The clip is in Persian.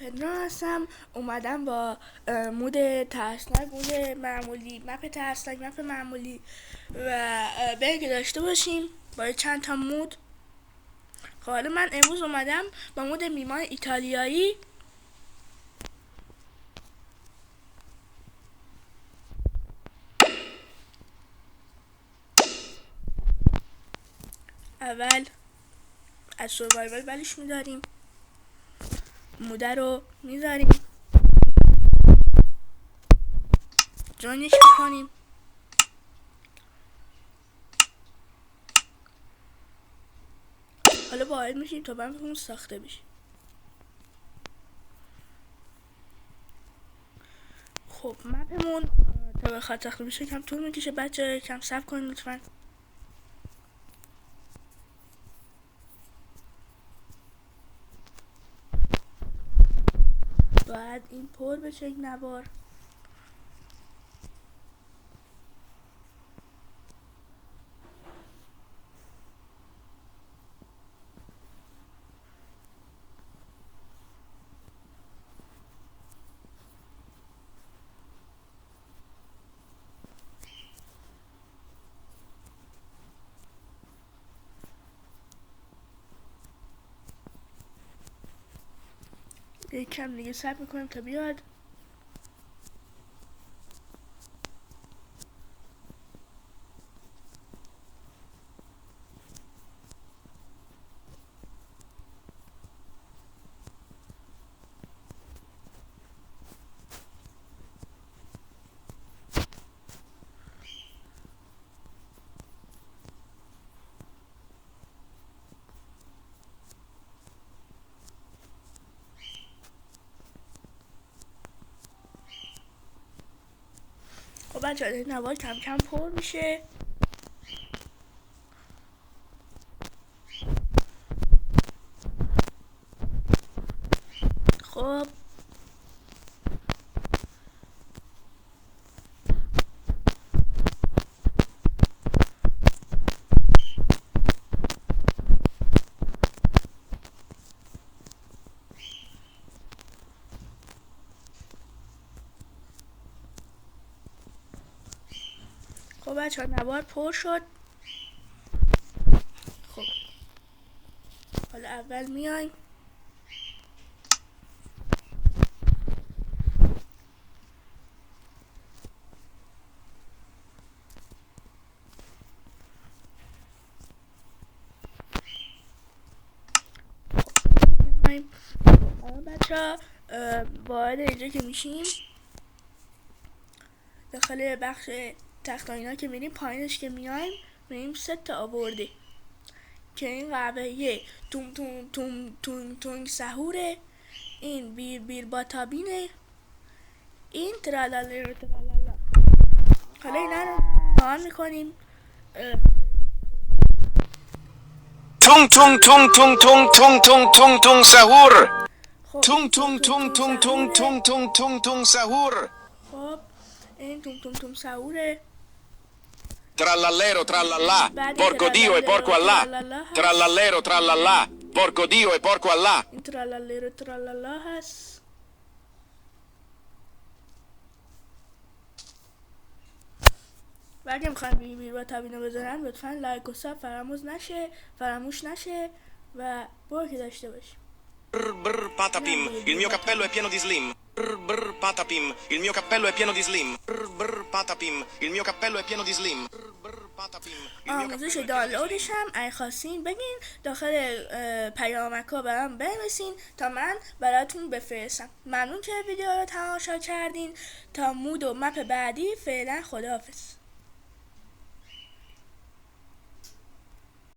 پدرام هستم. اومدم با مود ترسناک، مود معمولی، مپ ترسناک، مپ معمولی و بریم که داشته باشیم با چند تا مود. حالا من امروز اومدم با مود میمان ایتالیایی. اول از سروایوال بلش میداریم، موده رو میذاریم، جوینش میکنیم، حالا وارد میشیم تا مپمون ساخته بشه. خب مپمون تا بخواد ساخته بشه کم طول میکشه بچه، کم صبر کنید لطفا. باید این پر بشه یک نوار. یک کم دیگه صبر میکنیم تا بیاد. خب بچه این نوار کم کم پر میشه. خب بچه نوار پر شد. خب حالا اول میایم بچه وارد اینجا که میشیم، داخل بخش تخت اینا که میریم، پایینش که میایم میریم 3 تا آورده که این قهوه‌ای توم توم توم توم توم سحوره، این بیر بیر باتابینه، این ترالالا ترالالا. حالا اینا رو آن میکنیم. تون تون تون تون تون تون تون تون تون سحور. تون تون تون تون تون تون تون تون تون سحور. خب این توم توم توم سحوره. Trallallero trallallà, porco Dio e porco Allah. Trallallero trallallà, porco Dio e porco Allah. این ترالالero ترالالا هست. و اگه میخوایم بیر بیر باتابینو بزنن لطفا لایک و ساب فراموش نشه و برو که داشته باشیم. Brr brr patapim, il mio cappello è pieno di slim. Brr brr patapim, il mio cappello è pieno di slim. Brr brr patapim, il mio cappello è pieno di slim. Brr brr patapim, il mio آموزش دانلودش هم اگه خواستین بگین داخل پیامک‌ها برام بنویسین تا من براتون بفرستم. ممنون که ویدیو رو تماشا کردین. تا مود و مپ بعدی فعلا خداحافظ.